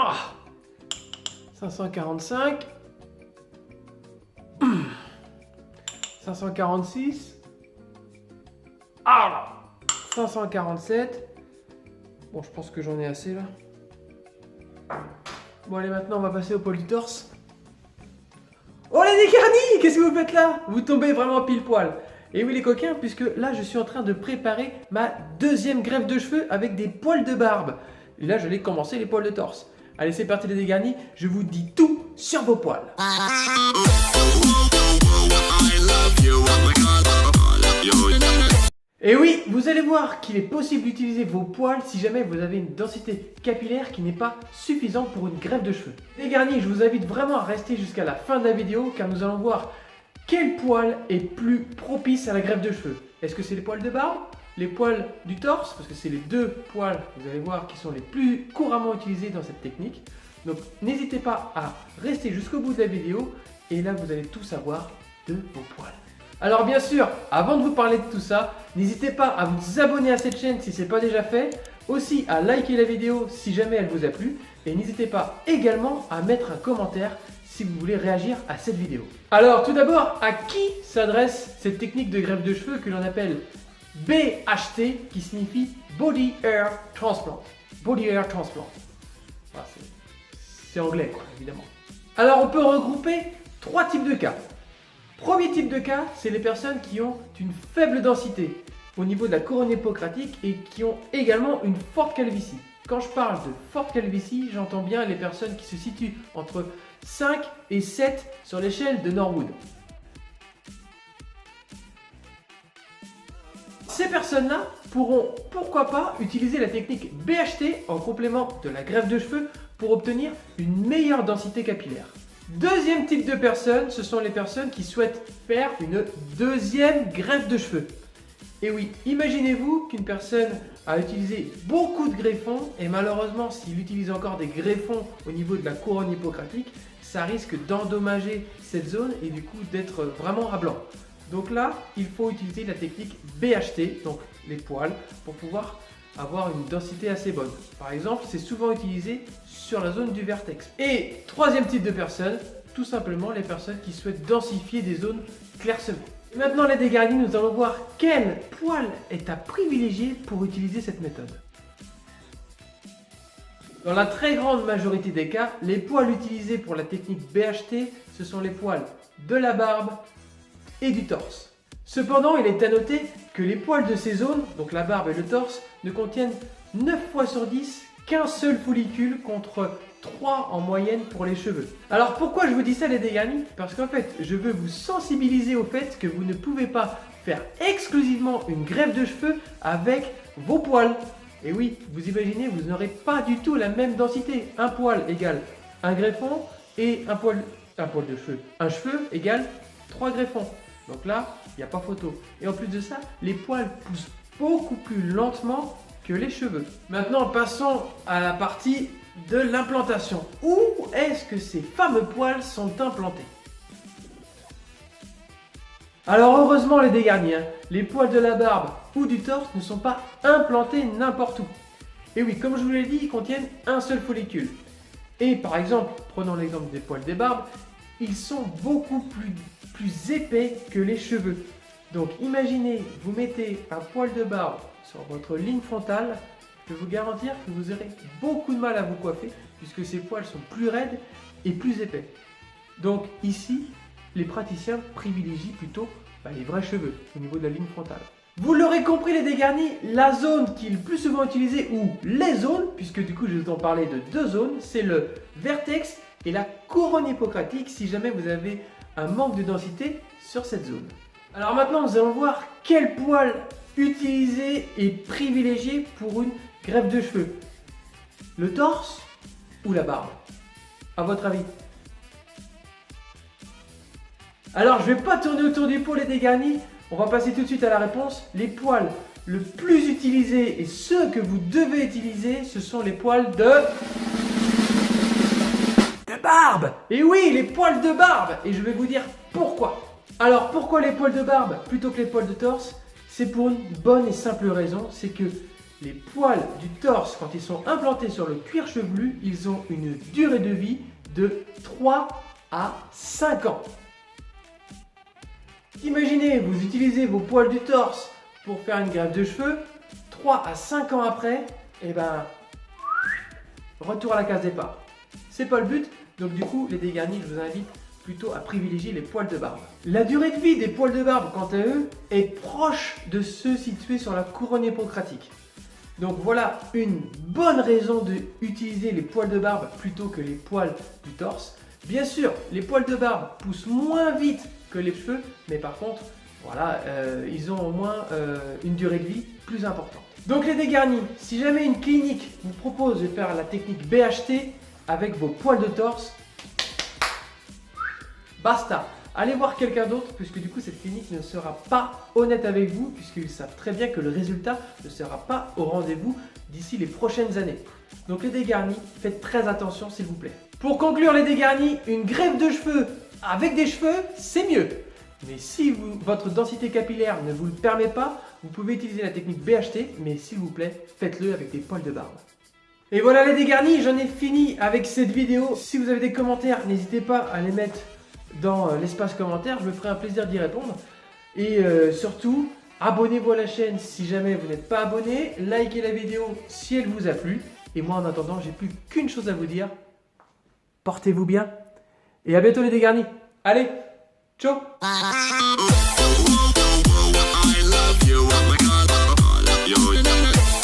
Ah, 545. 546. Ah, 547. Bon, je pense que j'en ai assez là. Bon, allez, maintenant on va passer au poil du torse. Oh les dégarnis, qu'est-ce que vous faites là? Vous tombez vraiment pile poil. Et oui les coquins, puisque là je suis en train de préparer ma deuxième greffe de cheveux avec des poils de barbe. Et là je vais commencer les poils de torse. Allez, c'est parti les dégarnis, je vous dis tout sur vos poils. Et oui, vous allez voir qu'il est possible d'utiliser vos poils si jamais vous avez une densité capillaire qui n'est pas suffisante pour une greffe de cheveux. Les garnis, je vous invite vraiment à rester jusqu'à la fin de la vidéo car nous allons voir quel poil est plus propice à la greffe de cheveux. Est-ce que c'est les poils de barbe, les poils du torse, parce que c'est les deux poils, vous allez voir, qui sont les plus couramment utilisés dans cette technique. Donc n'hésitez pas à rester jusqu'au bout de la vidéo et là vous allez tout savoir de vos poils. Alors bien sûr, avant de vous parler de tout ça, n'hésitez pas à vous abonner à cette chaîne si ce n'est pas déjà fait, aussi à liker la vidéo si jamais elle vous a plu, et n'hésitez pas également à mettre un commentaire si vous voulez réagir à cette vidéo. Alors tout d'abord, à qui s'adresse cette technique de greffe de cheveux que l'on appelle BHT, qui signifie Body Hair Transplant. Body Hair Transplant. Enfin, c'est anglais quoi, évidemment. Alors on peut regrouper trois types de cas. Premier type de cas, c'est les personnes qui ont une faible densité au niveau de la couronne hippocratique et qui ont également une forte calvitie. Quand je parle de forte calvitie, j'entends bien les personnes qui se situent entre 5 et 7 sur l'échelle de Norwood. Ces personnes-là pourront pourquoi pas utiliser la technique BHT en complément de la greffe de cheveux pour obtenir une meilleure densité capillaire. Deuxième type de personnes, ce sont les personnes qui souhaitent faire une deuxième greffe de cheveux. Et oui, imaginez-vous qu'une personne a utilisé beaucoup de greffons et malheureusement s'il utilise encore des greffons au niveau de la couronne hippocratique, ça risque d'endommager cette zone et du coup d'être vraiment rablant. Donc là, il faut utiliser la technique BHT, donc les poils, pour pouvoir avoir une densité assez bonne. Par exemple, c'est souvent utilisé sur la zone du vertex. Et troisième type de personnes, tout simplement les personnes qui souhaitent densifier des zones clairsemées. Maintenant les dégarnis, nous allons voir quel poil est à privilégier pour utiliser cette méthode. Dans la très grande majorité des cas, les poils utilisés pour la technique BHT, ce sont les poils de la barbe et du torse. Cependant, il est à noter que les poils de ces zones, donc la barbe et le torse, ne contiennent 9 fois sur 10 qu'un seul follicule contre 3 en moyenne pour les cheveux. Alors pourquoi je vous dis ça les dégarnis? Parce qu'en fait, je veux vous sensibiliser au fait que vous ne pouvez pas faire exclusivement une greffe de cheveux avec vos poils. Et oui, vous imaginez, vous n'aurez pas du tout la même densité. Un poil égale un greffon et un poil de cheveux. Un cheveu égale 3 greffons. Donc là, il n'y a pas photo. Et en plus de ça, les poils poussent beaucoup plus lentement que les cheveux. Maintenant, passons à la partie de l'implantation. Où est-ce que ces fameux poils sont implantés? Alors heureusement les dégarnis, les poils de la barbe ou du torse ne sont pas implantés n'importe où. Et oui, comme je vous l'ai dit, ils contiennent un seul follicule. Et par exemple, prenons l'exemple des poils des barbes, ils sont beaucoup plus épais que les cheveux. Donc imaginez, vous mettez un poil de barbe sur votre ligne frontale, je peux vous garantir que vous aurez beaucoup de mal à vous coiffer puisque ces poils sont plus raides et plus épais. Donc ici, les praticiens privilégient plutôt les vrais cheveux au niveau de la ligne frontale. Vous l'aurez compris les dégarnis, la zone qui est le plus souvent utilisée, ou les zones, puisque du coup je vais vous en parler de deux zones, c'est le vertex et la couronne hippocratique si jamais vous avez un manque de densité sur cette zone. Alors maintenant nous allons voir quel poil utiliser et privilégier pour une greffe de cheveux. Le torse ou la barbe? À votre avis? Alors je ne vais pas tourner autour du pot les dégarnis, on va passer tout de suite à la réponse. Les poils le plus utilisés et ceux que vous devez utiliser, ce sont les poils de barbe. Et oui, les poils de barbe. Et je vais vous dire pourquoi. Alors pourquoi les poils de barbe plutôt que les poils de torse? C'est pour une bonne et simple raison, c'est que les poils du torse, quand ils sont implantés sur le cuir chevelu, ils ont une durée de vie de 3 à 5 ans. Imaginez, vous utilisez vos poils du torse pour faire une greffe de cheveux, 3 à 5 ans après, et ben, retour à la case départ. C'est pas le but, donc du coup, les dégarnis, je vous invite plutôt à privilégier les poils de barbe. La durée de vie des poils de barbe, quant à eux, est proche de ceux situés sur la couronne hippocratique. Donc voilà une bonne raison d'utiliser les poils de barbe plutôt que les poils du torse. Bien sûr, les poils de barbe poussent moins vite que les cheveux, mais par contre, voilà, ils ont au moins une durée de vie plus importante. Donc les dégarnis, si jamais une clinique vous propose de faire la technique BHT avec vos poils de torse, basta. Allez voir quelqu'un d'autre, puisque du coup cette clinique ne sera pas honnête avec vous, puisqu'ils savent très bien que le résultat ne sera pas au rendez-vous d'ici les prochaines années. Donc les dégarnis, faites très attention s'il vous plaît. Pour conclure les dégarnis, une greffe de cheveux avec des cheveux, c'est mieux. Mais si votre densité capillaire ne vous le permet pas, vous pouvez utiliser la technique BHT, mais s'il vous plaît, faites-le avec des poils de barbe. Et voilà les dégarnis, j'en ai fini avec cette vidéo. Si vous avez des commentaires, n'hésitez pas à les mettre dans l'espace commentaire, je me ferai un plaisir d'y répondre. Et surtout, abonnez-vous à la chaîne si jamais vous n'êtes pas abonné, likez la vidéo si elle vous a plu. Et moi en attendant, j'ai plus qu'une chose à vous dire, portez-vous bien et à bientôt les dégarnis. Allez, ciao.